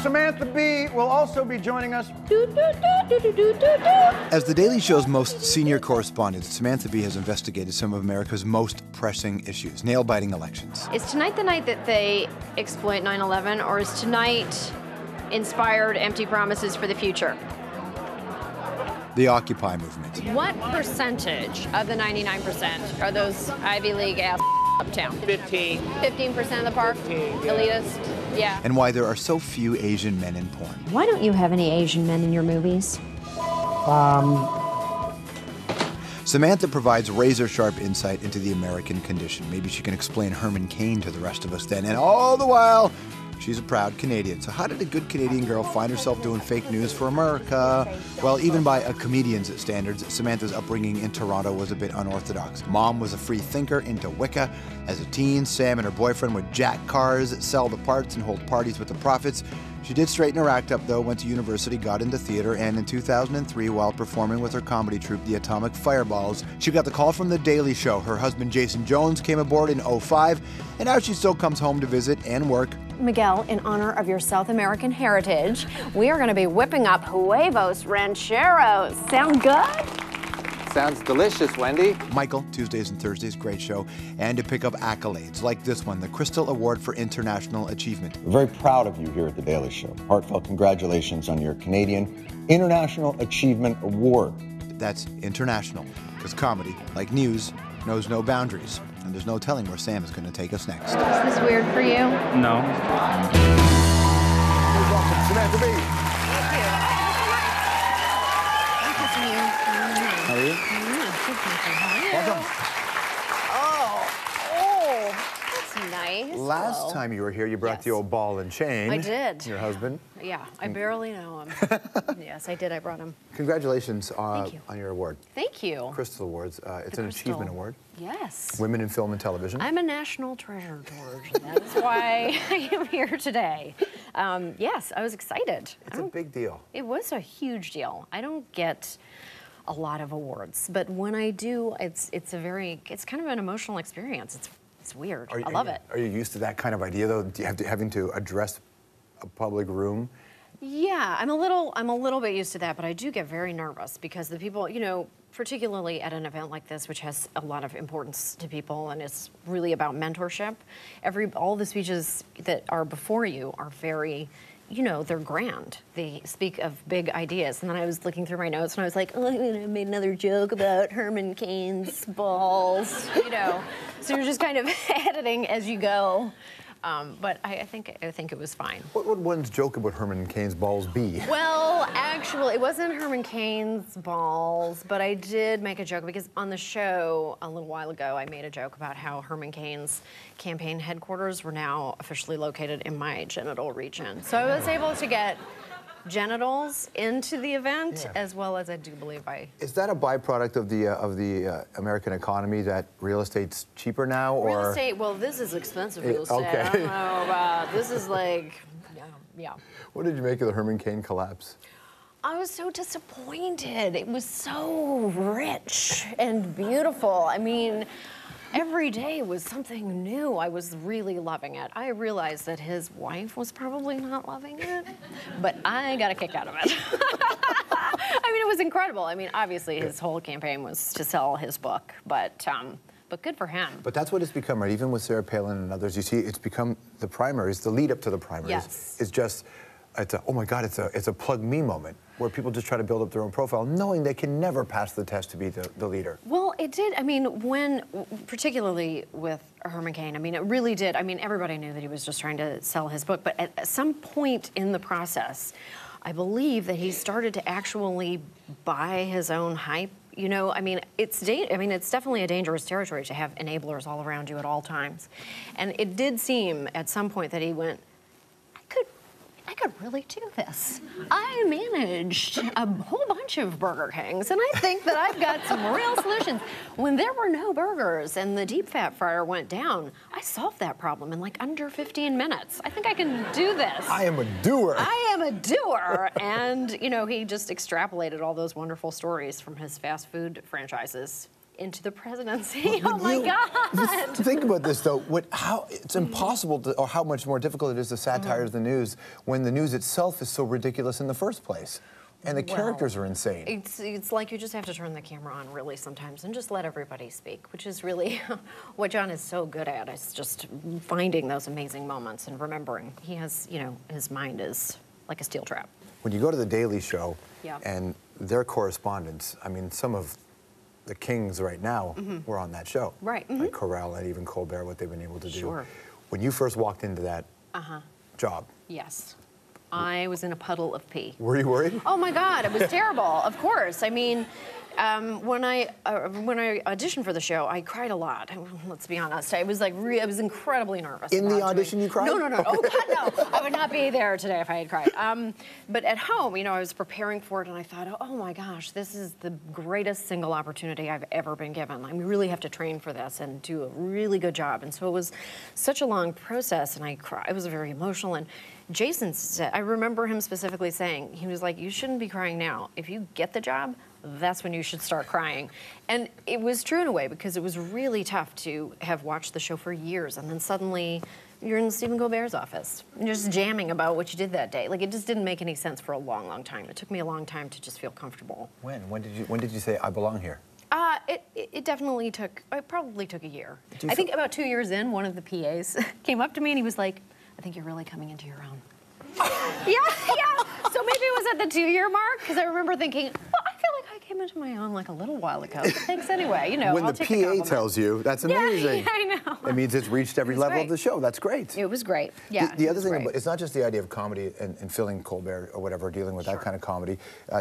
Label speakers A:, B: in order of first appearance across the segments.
A: Samantha Bee will also be joining us.
B: As The Daily Show's most senior correspondent, Samantha Bee has investigated some of America's most pressing issues, nail-biting elections.
C: Is tonight the night that they exploit 9/11, or is tonight inspired empty promises for the future?
B: The Occupy movement.
C: What percentage of the 99% are those Ivy League ass uptown?
D: 15.
C: 15% of the park?
D: 15, yeah.
C: Elitist? Yeah.
B: And why there are so few Asian men in porn.
E: Why don't you have any Asian men in your movies?
B: Samantha provides razor-sharp insight into the American condition. Maybe she can explain Herman Cain to the rest of us then. And all the while, she's a proud Canadian. So how did a good Canadian girl find herself doing fake news for America? Well, even by a comedian's standards, Samantha's upbringing in Toronto was a bit unorthodox. Mom was a free thinker into Wicca. As a teen, Sam and her boyfriend would jack cars, sell the parts, and hold parties with the profits. She did straighten her act up, though, went to university, got into theater, and in 2003, while performing with her comedy troupe, the Atomic Fireballs, she got the call from The Daily Show. Her husband, Jason Jones, came aboard in 2005, and now she still comes home to visit and work.
C: Miguel, in honor of your South American heritage, we are going to be whipping up huevos rancheros. Sound good?
D: Sounds delicious, Wendy.
B: Michael, Tuesdays and Thursdays, great show. And to pick up accolades like this one, the Crystal Award for International Achievement.
F: We're very proud of you here at The Daily Show. Heartfelt congratulations on your Canadian International Achievement Award.
B: That's international, because comedy, like news, knows no boundaries. And there's no telling where Sam is going to take us next.
C: Is this weird for you?
D: No.
A: Please welcome Samantha Bee.
B: How are you? Welcome.
C: Oh, that's nice.
A: Last time you were here, you brought
C: Yes.
A: the old ball and chain.
C: I did.
A: Your husband.
C: Yeah, I barely know him. Yes, I did. I brought him.
A: Congratulations
C: Thank you.
A: on your award.
C: Thank you.
A: Crystal Awards. It's
C: The
A: an
C: Crystal.
A: achievement award.
C: Yes.
A: Women in film and television.
C: I'm a national treasure, George. That is why I am here today. Yes, I was excited.
A: It's a big deal.
C: It was a huge deal. I don't get a lot of awards, but when I do, it's kind of an emotional experience. It's weird. I love it.
A: Are you used to that kind of idea, though? Do you having to address a public room?
C: Yeah, I'm a little bit used to that, but I do get very nervous because the people, you know, particularly at an event like this, which has a lot of importance to people and it's really about mentorship. All the speeches that are before you are very, you know, they're grand. They speak of big ideas. And then I was looking through my notes and I was like, oh, I made another joke about Herman Cain's balls, you know. So you're just kind of editing as you go. But I think it was fine.
A: What would one's joke about Herman Cain's balls be?
C: Well, actually, it wasn't Herman Cain's balls, but I did make a joke because on the show a little while ago, I made a joke about how Herman Cain's campaign headquarters were now officially located in my genital region. So I was able to get genitals into the event, as well as I do believe
A: Is that a byproduct of the American economy that real estate's cheaper now, or
C: real estate? Well, this is expensive real estate.
A: Okay.
C: I don't know about this. Is like, yeah.
A: What did you make of the Herman Cain collapse?
C: I was so disappointed. It was so rich and beautiful. I mean, every day was something new. I was really loving it. I realized that his wife was probably not loving it, but I got a kick out of it. I mean, it was incredible. I mean, obviously his whole campaign was to sell his book, but good for him.
A: But that's what it's become, right? Even with Sarah Palin and others, you see, it's become the primaries, the lead up to the primaries.
C: Yes.
A: It's just, oh my God, it's a plug me moment where people just try to build up their own profile, knowing they can never pass the test to be the leader.
C: Well, it did. I mean, particularly with Herman Cain, I mean, it really did. I mean, everybody knew that he was just trying to sell his book, but at some point in the process, I believe that he started to actually buy his own hype. You know, I mean, it's definitely a dangerous territory to have enablers all around you at all times. And it did seem at some point that he went, I could really do this. I managed a whole bunch of Burger Kings, and I think that I've got some real solutions. When there were no burgers and the deep fat fryer went down, I solved that problem in like under 15 minutes. I think I can do this.
A: I am a doer.
C: I am a doer. And, you know, he just extrapolated all those wonderful stories from his fast food franchises into the presidency. Oh my God!
A: Think about this though. How it's impossible to, or how much more difficult it is to satire the news when the news itself is so ridiculous in the first place, and the characters are insane.
C: It's like you just have to turn the camera on really sometimes and just let everybody speak, which is really what John is so good at. Is just finding those amazing moments and remembering. He has, you know, his mind is like a steel trap.
A: When you go to the Daily Show,
C: Yeah.
A: and their correspondents, I mean, some of the kings right now were on that show.
C: Right.
A: Like Corral and even Colbert, what they've been able to do.
C: Sure.
A: When you first walked into that job,
C: Yes. I was in a puddle of pee.
A: were you worried?
C: Oh my God, it was terrible. Of course. I mean, when I auditioned for the show, I cried a lot. Let's be honest. I was like, I was incredibly nervous.
A: In the
C: about
A: audition,
C: doing-
A: you cried?
C: No. Oh God, no. I would not be there today if I had cried. But at home, you know, I was preparing for it, and I thought, oh my gosh, this is the greatest single opportunity I've ever been given. I really have to train for this and do a really good job. And so it was such a long process, and I was very emotional. And Jason said, I remember him specifically saying, he was like, you shouldn't be crying now. If you get the job, that's when you should start crying. And it was true in a way, because it was really tough to have watched the show for years, and then suddenly you're in Stephen Colbert's office. You're just jamming about what you did that day. Like, it just didn't make any sense for a long, long time. It took me a long time to just feel comfortable.
A: When did you say I belong here?
C: It definitely took, it probably took a year. I think about 2 years in, one of the PAs came up to me and he was like, I think you're really coming into your own. Yeah. So maybe it was at the 2-year mark, because I remember thinking, well, I feel like I came into my own like a little while ago. But thanks anyway. You know,
A: When
C: I'll
A: the
C: take
A: PA
C: compliment.
A: tells you, that's amazing.
C: Yeah, I know.
A: It means it's reached every
C: It was
A: level
C: great.
A: of the show. That's great.
C: It was great. Yeah.
A: The
C: it
A: other
C: was
A: thing,
C: great.
A: about, it's not just the idea of comedy and filling Colbert or whatever, dealing with that kind of comedy.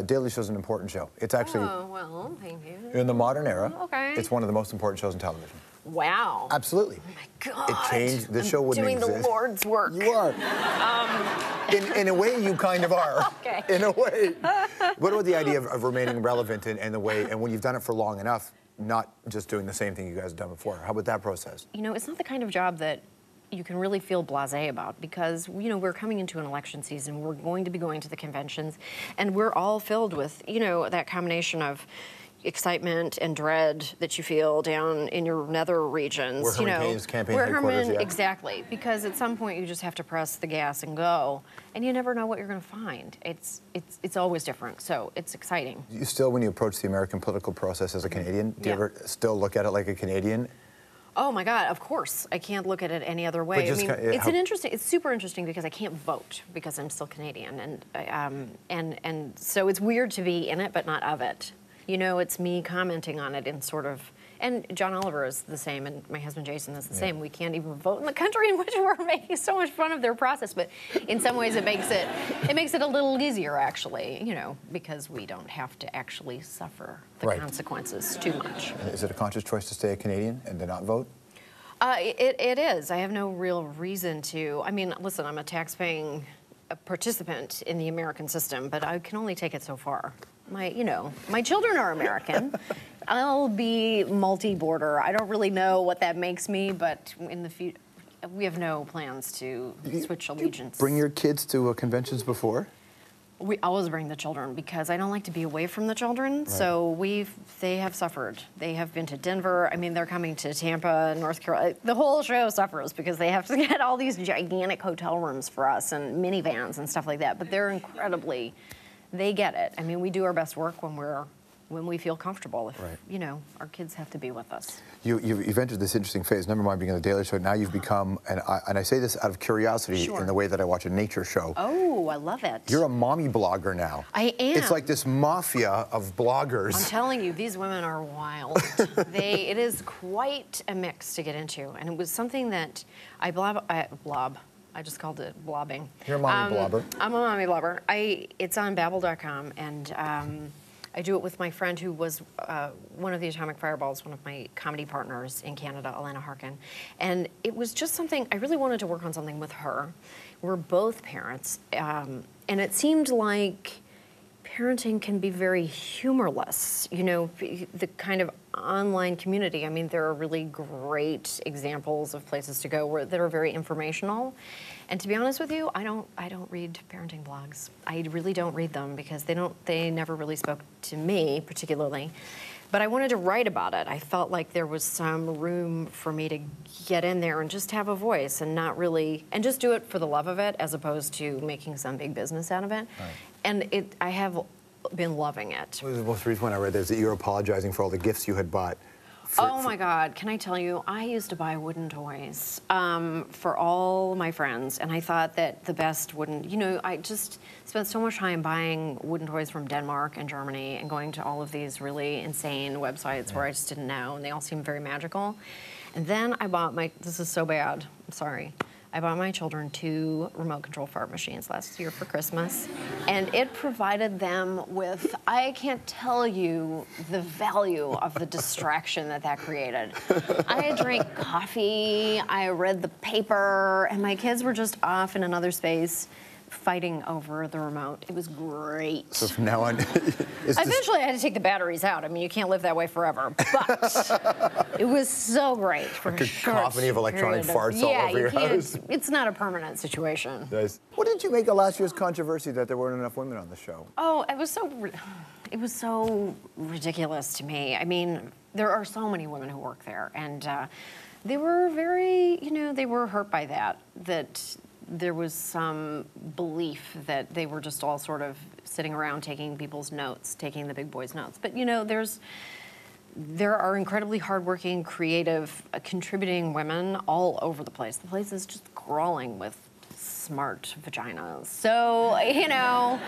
A: Daily Show's an important show. It's actually,
C: Oh, well, thank you.
A: in the modern era,
C: Okay.
A: it's one of the most important shows on television.
C: Wow.
A: Absolutely.
C: Oh my God.
A: It changed. The
C: I'm
A: show wouldn't
C: doing
A: exist.
C: the Lord's work.
A: You are. In a way, you kind of are.
C: Okay.
A: In a way. What about the idea of remaining relevant in the way, and when you've done it for long enough, not just doing the same thing you guys have done before? How about that process?
C: You know, it's not the kind of job that you can really feel blasé about, because, you know, we're coming into an election season. We're going to be going to the conventions, and we're all filled with, you know, that combination of excitement and dread that you feel down in your nether regions.
A: Where Herman Cain's campaign headquarters, yeah.
C: Exactly, because at some point you just have to press the gas and go, and you never know what you're going to find. It's always different, so it's exciting.
A: You still, when you approach the American political process as a Canadian, do you
C: Yeah.
A: ever still look at it like a Canadian?
C: Oh my God! Of course, I can't look at it any other way.
A: just
C: I mean,
A: ki-
C: it's super interesting because I can't vote because I'm still Canadian, and so it's weird to be in it but not of it. You know, it's me commenting on it in sort of, and John Oliver is the same, and my husband Jason is the same. We can't even vote in the country in which we're making so much fun of their process, but in some ways it makes it a little easier, actually. You know, because we don't have to actually suffer the
A: Right.
C: consequences too much.
A: Is it a conscious choice to stay a Canadian and to not vote?
C: It is. I have no real reason to. I mean, listen, I'm a tax-paying participant in the American system, but I can only take it so far. My children are American. I'll be multi-border. I don't really know what that makes me, but in the future, we have no plans to switch allegiance.
A: Bring your kids to conventions before?
C: We always bring the children because I don't like to be away from the children. So they have suffered. They have been to Denver. I mean, they're coming to Tampa, North Carolina. The whole show suffers because they have to get all these gigantic hotel rooms for us and minivans and stuff like that. But they're incredibly, they get it. I mean, we do our best work when we feel comfortable. If, you know, our kids have to be with us.
A: You've entered this interesting phase. Never mind being on the Daily Show. Now you've become, and I say this out of curiosity in the way that I watch a nature show.
C: Oh, I love it.
A: You're a mommy blogger now.
C: I am.
A: It's like this mafia of bloggers.
C: I'm telling you, these women are wild. It is quite a mix to get into, and it was something that I just called it blobbing.
A: You're a mommy blobber.
C: I'm a mommy blobber. It's on Babbel.com, and I do it with my friend who was one of the Atomic Fireballs, one of my comedy partners in Canada, Elena Harkin. And it was just something, I really wanted to work on something with her. We're both parents, and it seemed like parenting can be very humorless. You know, the kind of online community, I mean, there are really great examples of places to go that are very informational. And to be honest with you, I don't read parenting blogs. I really don't read them because they never really spoke to me particularly. But I wanted to write about it. I felt like there was some room for me to get in there and just have a voice and not really, and just do it for the love of it as opposed to making some big business out of it.
A: Right.
C: And I have been loving it.
A: What was the most recent one I read? Is that you're apologizing for all the gifts you had bought.
C: Oh my God, can I tell you, I used to buy wooden toys for all my friends, and I thought that the best wooden, you know, I just spent so much time buying wooden toys from Denmark and Germany and going to all of these really insane websites where I just didn't know, and they all seemed very magical. And then I bought this is so bad, I'm sorry. I bought my children 2 remote control fart machines last year for Christmas, and it provided them with, I can't tell you the value of the distraction that created. I drank coffee, I read the paper, and my kids were just off in another space fighting over the remote. It was great.
A: So from now on,
C: eventually I had to take the batteries out. I mean, you can't live that way forever, but it was so great for a short
A: cacophony of electronic
C: period
A: farts all over your house.
C: It's not a permanent situation.
A: Nice. What did you make of last year's controversy that there weren't enough women on the show?
C: Oh, it was so ridiculous to me. I mean, there are so many women who work there, and they were very, you know, they were hurt by that there was some belief that they were just all sort of sitting around taking people's notes, taking the big boys' notes. But, you know, there are incredibly hardworking, creative, contributing women all over the place. The place is just crawling with smart vaginas. So, you know...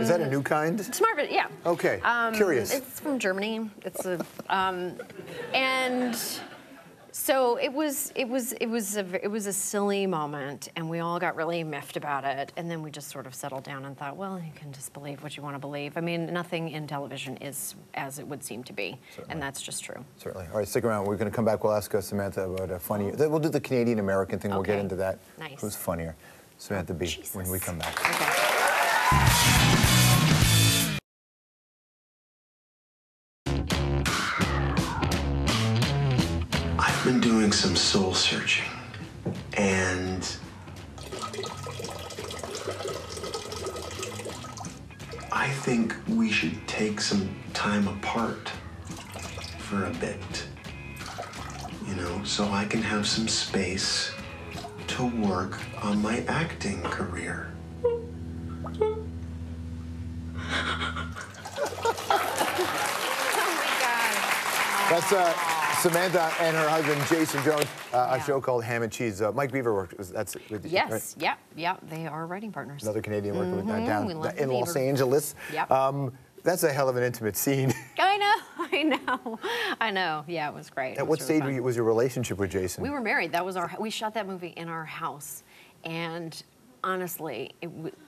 A: is that a new kind?
C: Smart, yeah.
A: Okay, curious.
C: It's from Germany. It's a... and... So it was a silly moment, and we all got really miffed about it, and then we just sort of settled down and thought, well, you can just believe what you want to believe. I mean, nothing in television is as it would seem to be, and that's just true. Certainly.
A: All right, stick around. We're going to come back. We'll ask Samantha about a funny. We'll do the Canadian-American thing. We'll get into that.
C: Nice.
A: Who's funnier? Samantha B.
C: Jesus.
A: When we come back.
C: Okay.
G: I've been doing some soul searching, and I think we should take some time apart for a bit, you know, so I can have some space to work on my acting career.
A: That's Samantha and her husband, Jason Jones, a show called Ham and Cheese. Mike Beaver worked, that's with you,
C: Yes,
A: right?
C: yeah, they are writing partners.
A: Another Canadian working with that
C: We love
A: down in
C: the
A: Los
C: Beaver.
A: Angeles.
C: Yep.
A: That's a hell of an intimate scene.
C: I know. Yeah, it was great.
A: At what stage was your relationship with Jason?
C: We were married. We shot that movie in our house, and honestly,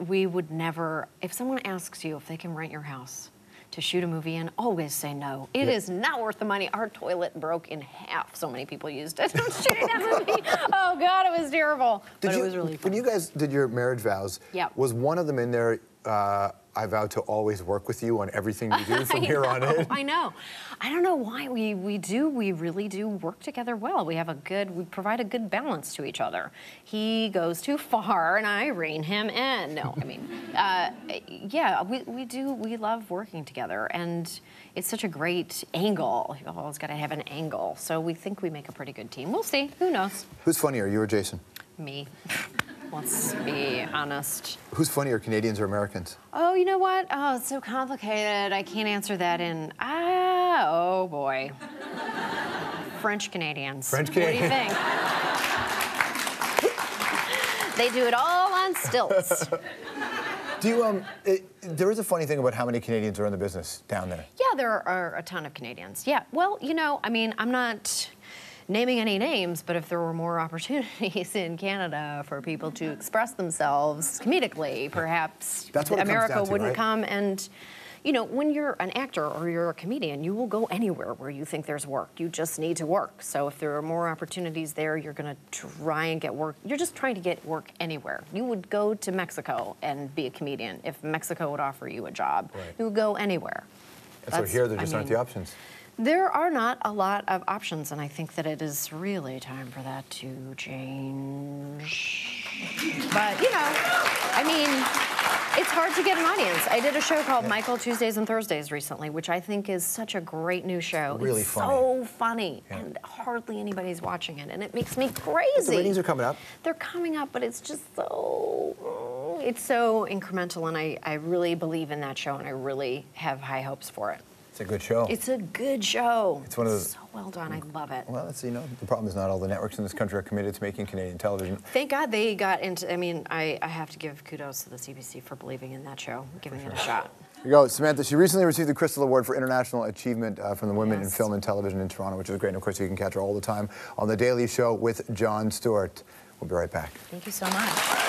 C: we would never, if someone asks you if they can rent your house to shoot a movie in, always say no. It is not worth the money. Our toilet broke in half. So many people used it shooting that movie. Oh God, it was terrible. But it was really fun.
A: When you guys did your marriage vows, was one of them in there, I vow to always work with you on everything you do from here on in?
C: I know. I don't know why we really do work together well. We provide a good balance to each other. He goes too far and I rein him in. No, I mean, yeah, we love working together, and it's such a great angle. You've always got to have an angle. So we think we make a pretty good team. We'll see, who knows?
A: Who's funnier, you or Jason?
C: Me. Let's be honest.
A: Who's funnier, Canadians or Americans?
C: Oh, you know what? Oh, it's so complicated. I can't answer that oh boy. French Canadians.
A: French Canadians.
C: What do you think? They do it all on stilts.
A: Do you, there is a funny thing about how many Canadians are in the business down there.
C: Yeah, there are a ton of Canadians. Yeah, well, you know, I mean, I'm not naming any names, but if there were more opportunities in Canada for people to express themselves comedically, perhaps
A: That's what
C: America wouldn't
A: right?
C: come and, you know, when you're an actor or you're a comedian, you will go anywhere where you think there's work. You just need to work. So if there are more opportunities there, you're going to try and get work. You're just trying to get work anywhere. You would go to Mexico and be a comedian if Mexico would offer you a job. Right. You would go anywhere.
A: So here there just aren't the options.
C: There are not a lot of options, and I think that it is really time for that to change. But, you know, I mean, It's hard to get an audience. I did a show called Michael Tuesdays and Thursdays recently, which I think is such a great new show.
A: Really
C: it's
A: funny.
C: So funny, and hardly anybody's watching it, and it makes me crazy.
A: But the ratings are coming up.
C: They're coming up, but it's just so, it's so incremental, and I really believe in that show, and I really have high hopes for it.
A: It's a good show.
C: It's a good show.
A: It's one of those.
C: So well done. I love it.
A: Well, that's, you know, the problem is not all the networks in this country are committed to making Canadian television.
C: Thank God they got into, I mean, I have to give kudos to the CBC for believing in that show, giving it a shot.
A: Here you go, Samantha. She recently received the Crystal Award for International Achievement from the Women in
C: Yes.
A: Film and Television in Toronto, which is great. And of course, you can catch her all the time on The Daily Show with Jon Stewart. We'll be right back.
C: Thank you so much.